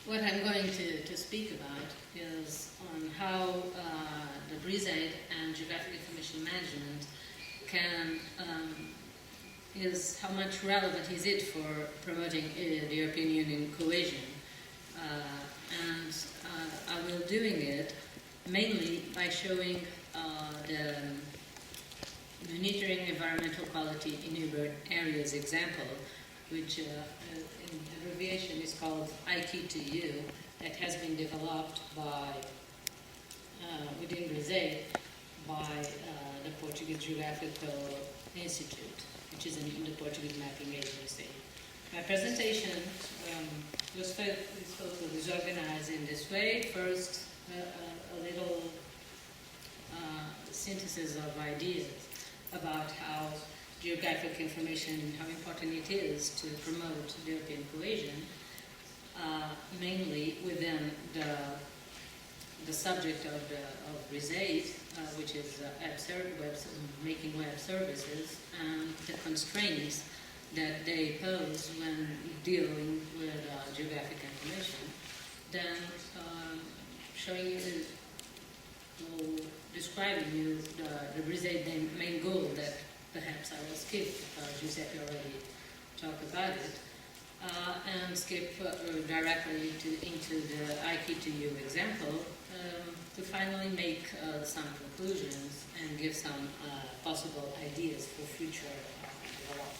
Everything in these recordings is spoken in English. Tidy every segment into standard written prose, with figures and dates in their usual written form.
What I'm going to speak about is on how the Briseide and geographic information management can, how much relevant is it for promoting the European Union cohesion. And I will doing it mainly by showing the monitoring environmental quality in urban areas example, which in abbreviation is called IQ2U, that has been developed by within Briseide by the Portuguese Geographical Institute, which is the Portuguese mapping agency. My presentation is organized in this way. First, a little synthesis of ideas about how geographic information, how important it is to promote the European cohesion, mainly within the subject of Briseide, which is making web services, and the constraints that they pose when dealing with geographic information. Then showing you, describing you the Briseide main goal that perhaps I will skip because Giuseppe already talked about it, and skip directly into the IQ2U example to finally make some conclusions and give some possible ideas for future development.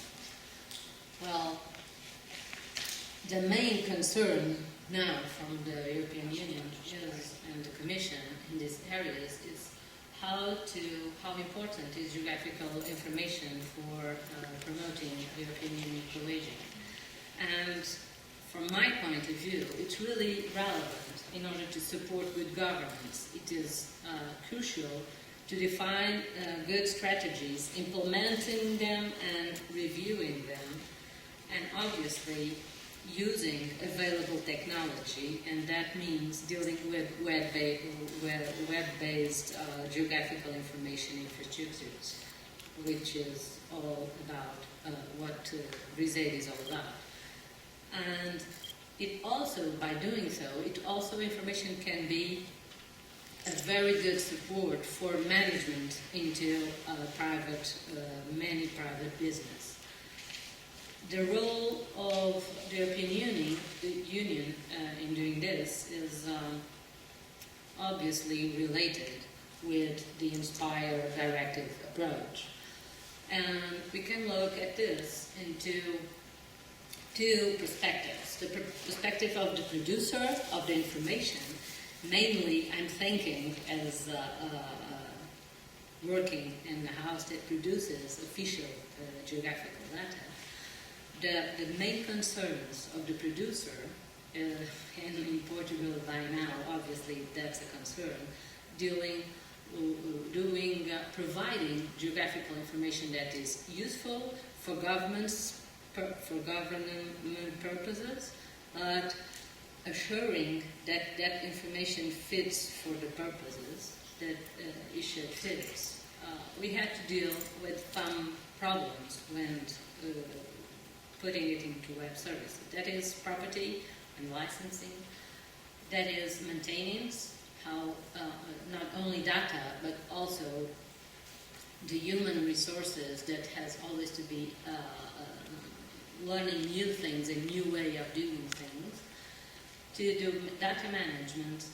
Well, the main concern now from the European Union and the Commission in these areas is how important is geographical information for promoting European Union cohesion. And from my point of view, it's really relevant in order to support good governance. It is crucial to define good strategies, implementing them and reviewing them, and obviously using available technology, and that means dealing with web-based geographical information infrastructures, which is all about what Briseide is all about. And it also, by doing so, information can be a very good support for management into many private business. The role of the European Union in doing this is obviously related with the Inspire directive approach. And we can look at this into two perspectives. The perspective of the producer of the information, mainly I'm thinking as working in the house that produces official geographical data. The main concerns of the producer, and in Portugal by now, obviously that's a concern, providing geographical information that is useful for government purposes, but assuring that that information fits for the purposes that it should fit. We had to deal with some problems when putting it into web services. That is property and licensing. That is maintenance, how not only data, but also the human resources that has always to be learning new things, a new way of doing things. To do data management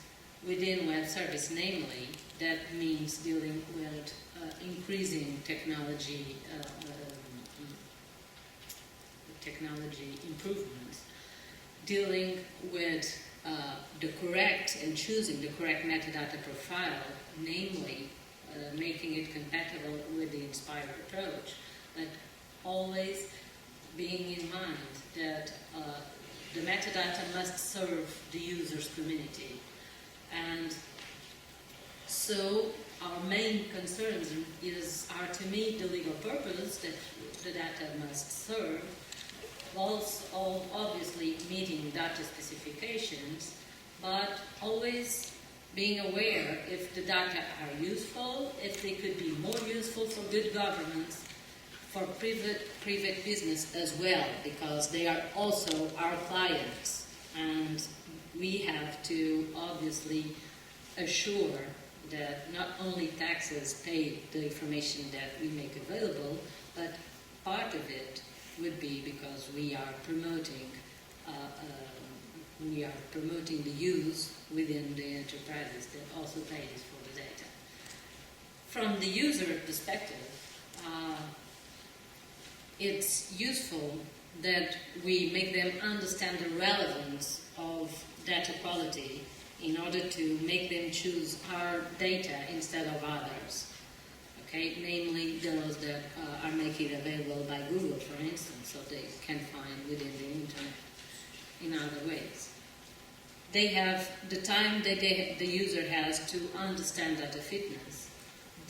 within web service, namely, that means dealing with increasing technology improvements, dealing with the correct and choosing the correct metadata profile, namely making it compatible with the Inspire approach, but always being in mind that the metadata must serve the user's community. And so our main concerns are to meet the legal purpose that the data must serve, also obviously meeting data specifications, but always being aware if the data are useful, if they could be more useful for good governance, for private business as well, because they are also our clients, and we have to obviously assure that not only taxes pay the information that we make available, but part of it would be because we are promoting the use within the enterprises that also pays for the data. From the user perspective, it's useful that we make them understand the relevance of data quality in order to make them choose our data instead of others. Okay, namely those that are making it available by Google, for instance, so they can find within the internet in other ways. They have the time that the user has to understand data fitness.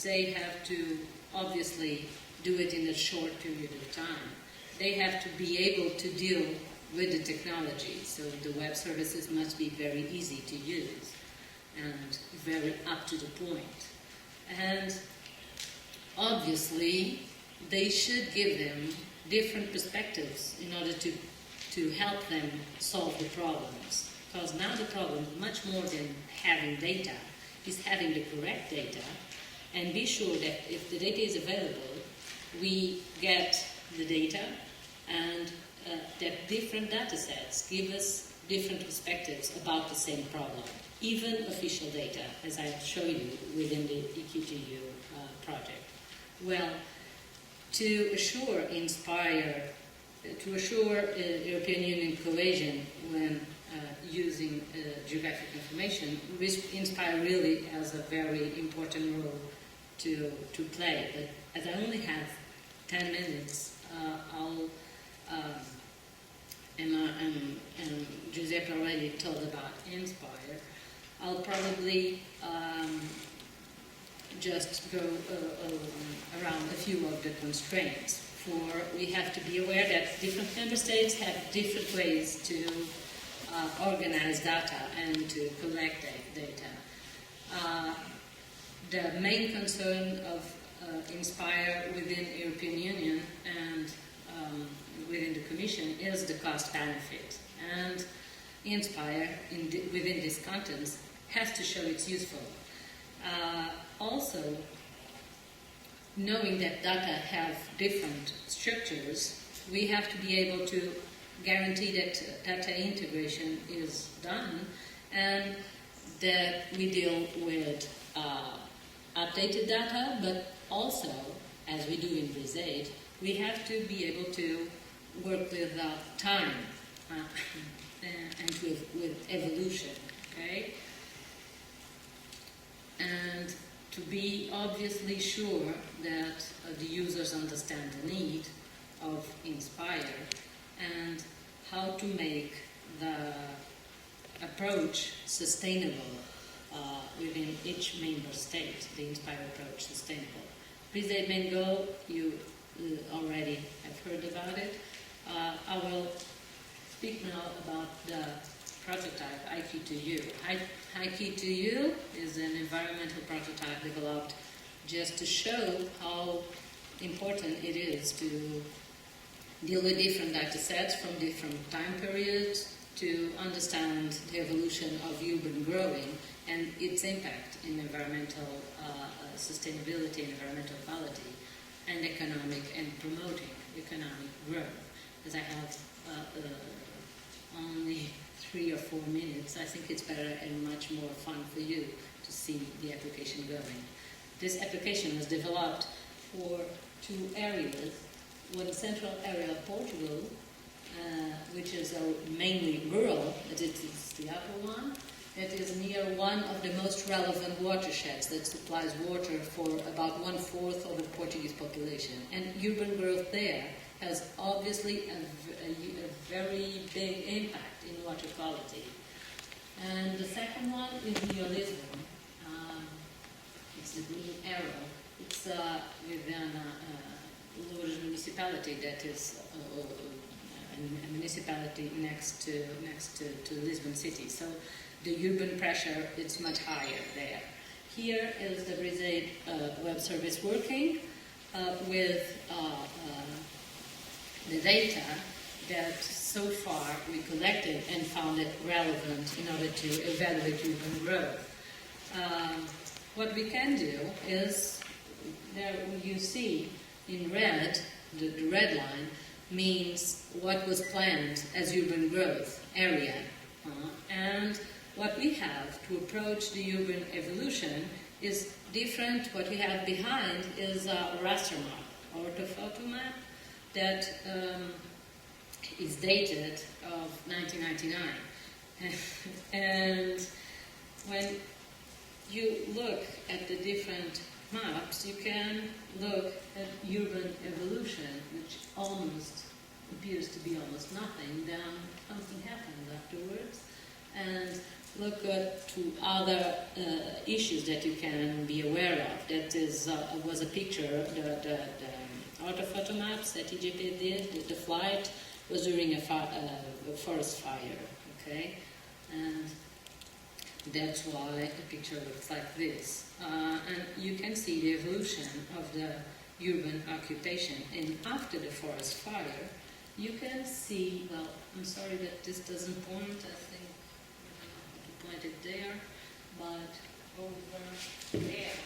They have to obviously do it in a short period of time. They have to be able to deal with the technology, so the web services must be very easy to use and very up to the point. And obviously, they should give them different perspectives in order to help them solve the problems. Because now the problem, much more than having data, is having the correct data and be sure that if the data is available, we get the data and that different data sets give us different perspectives about the same problem, even official data, as I showed you within the EQTU project. Well, to assure European Union cohesion when using geographic information, INSPIRE really has a very important role to play. But as I only have 10 minutes, and Giuseppe already told about INSPIRE, I'll probably just go around a few of the constraints. We have to be aware that different member states have different ways to organize data and to collect data. The main concern of INSPIRE within the European Union and within the Commission is the cost benefit. And INSPIRE, within this context, has to show it's useful. Also, knowing that data have different structures, we have to be able to guarantee that data integration is done and that we deal with updated data, but also, as we do in Briseide, we have to be able to work with time and with evolution, okay? And to be obviously sure that the users understand the need of INSPIRE and how to make the approach sustainable within each member state, the INSPIRE approach sustainable. Briseide main goal, you already have heard about it. I will speak now about the prototype IQ2U. IQ2U is an environmental prototype developed just to show how important it is to deal with different data sets from different time periods to understand the evolution of urban growing and its impact in environmental sustainability and environmental quality and economic and promoting economic growth. As I have only 3 or 4 minutes, I think it's better and much more fun for you to see the application going. This application was developed for 2 areas. One central area of Portugal, which is mainly rural, but it is the upper one. It is near one of the most relevant watersheds that supplies water for about 1/4 of the Portuguese population. And urban growth there has obviously a very big impact in water quality. And the second one is near Lisbon. It's the green arrow. It's within Lourdes municipality that is a municipality next to Lisbon city. So the urban pressure is much higher there. Here is the Briseide web service working with the data that so far we collected and found it relevant in order to evaluate urban growth. What we can do is, there you see in red, the red line means what was planned as urban growth area. And what we have to approach the urban evolution is different. What we have behind is a raster map, orthophoto map, that is dated of 1999. And when you look at the different maps, you can look at urban evolution, which almost appears to be almost nothing, then something happened afterwards, and look at to other issues that you can be aware of. That is, was a picture, the orthophoto maps that EGP did. The flight was during a forest fire, okay? And that's why the picture looks like this. And you can see the evolution of the urban occupation. And after the forest fire, you can see, well, I'm sorry that this doesn't point, I think I point it there, but over there,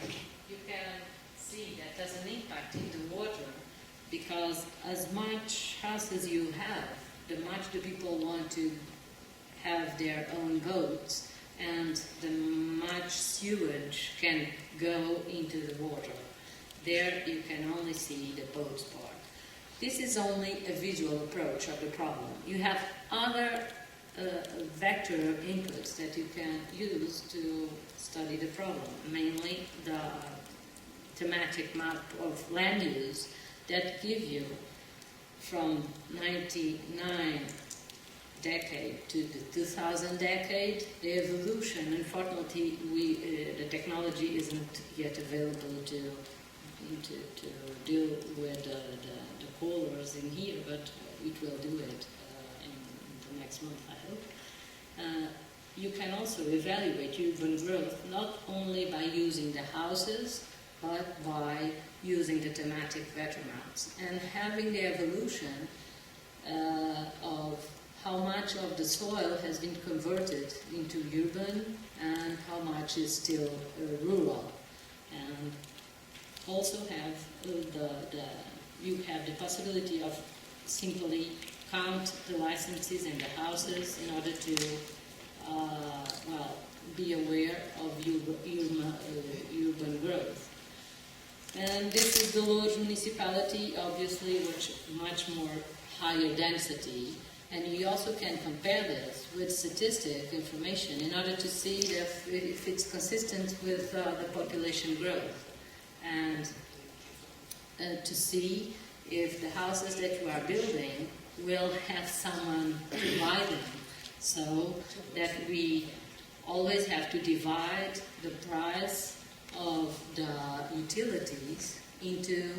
you can see that there's an impact in the water, because as much houses you have, the much the people want to have their own boats, and the much sewage can go into the water. There you can only see the boats part. This is only a visual approach of the problem. You have other vector inputs that you can use to study the problem, mainly the thematic map of land use that give you from 99 decade to the 2000 decade, the evolution. Unfortunately, the technology isn't yet available to deal with the colors in here, but it will do it in the next month, I hope. You can also evaluate urban growth not only by using the houses, but by using the thematic vector maps and having the evolution of how much of the soil has been converted into urban and how much is still rural. And also have you have the possibility of simply count the licenses and the houses in order to be aware of urban growth. And this is the Lourdes municipality, obviously, which much more higher density. And you also can compare this with statistic information in order to see if it's consistent with the population growth, and to see if the houses that you are building will have someone to buy them, so that we always have to divide the price of the utilities into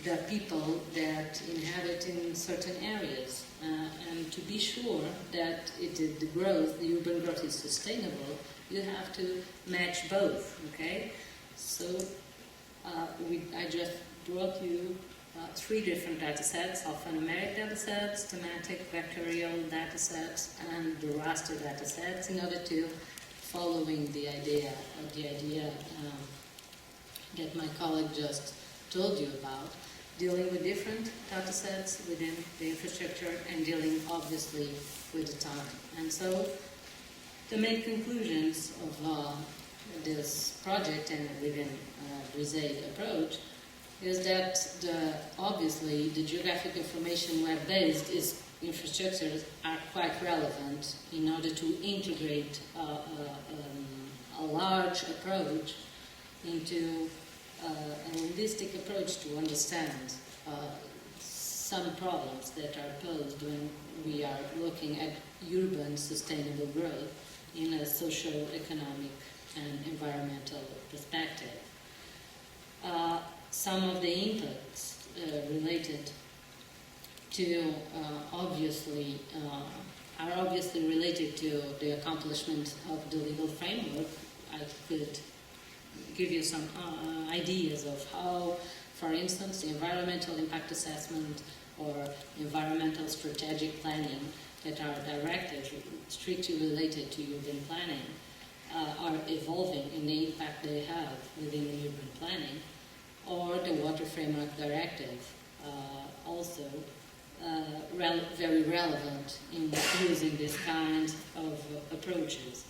the people that inhabit in certain areas, and to be sure that the urban growth is sustainable, you have to match both, okay? So I just brought you 3 different data sets, alphanumeric data sets, thematic vectorial data sets, and the raster data sets, in order to following the idea that my colleague just told you about, dealing with different data sets within the infrastructure and dealing obviously with the time. And so the main conclusions of this project and within Briseide approach is that obviously the geographic information web-based infrastructures are quite relevant in order to integrate a large approach into a holistic approach to understand some problems that are posed when we are looking at urban sustainable growth in a social, economic, and environmental perspective. Some of the inputs related to are obviously related to the accomplishment of the legal framework. I could give you some ideas of how, for instance, the environmental impact assessment or environmental strategic planning that are directed, strictly related to urban planning, are evolving in the impact they have within the urban planning, or the Water Framework Directive, also very relevant in using this kind of approaches.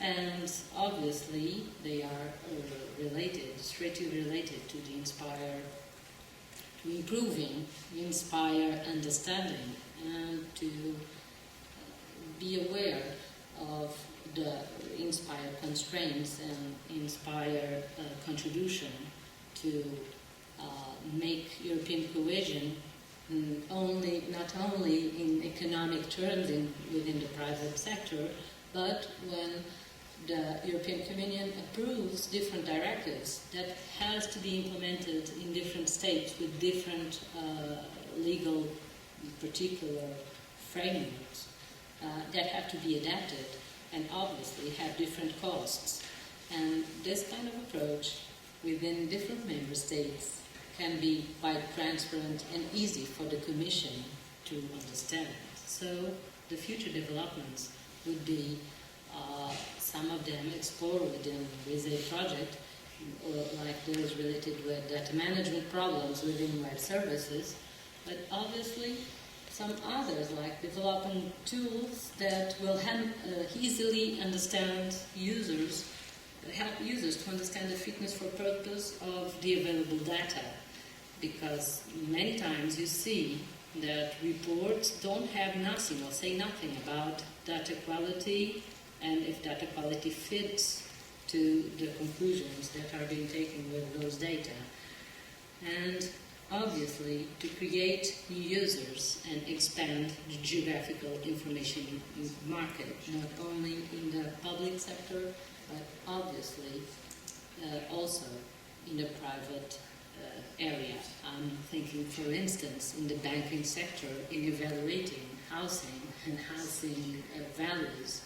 And obviously they are related, strictly related to the Inspire, to improving Inspire understanding and to be aware of the Inspire constraints and Inspire contribution to make European cohesion not only in economic terms within the private sector, but when the European Commission approves different directives that has to be implemented in different states with different legal particular frameworks that have to be adapted and obviously have different costs. And this kind of approach within different member states can be quite transparent and easy for the Commission to understand. So the future developments would be some of them explored within the Briseide project, like those related with data management problems within web services, but obviously some others like developing tools that will easily understand users, help users to understand the fitness for purpose of the available data. Because many times you see that reports don't have nothing or say nothing about data quality and if data quality fits to the conclusions that are being taken with those data. And obviously to create new users and expand the geographical information market, not only in the public sector, but obviously also in the private area. I'm thinking, for instance, in the banking sector, in evaluating housing and housing values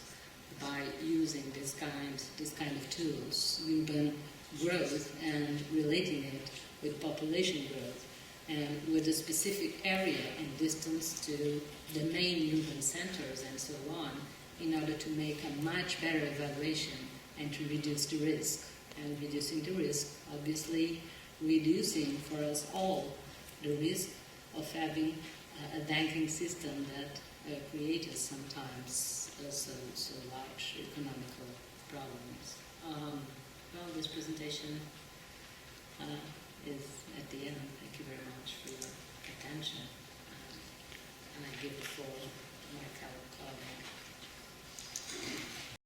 by using this kind of tools, urban growth, and relating it with population growth, and with a specific area and distance to the main urban centers and so on, in order to make a much better evaluation and to reduce the risk. And reducing the risk, obviously, reducing for us all the risk of having a banking system that creates sometimes so large economical problems. Well, this presentation is at the end. Thank you very much for your attention. And I give the floor to my colleague.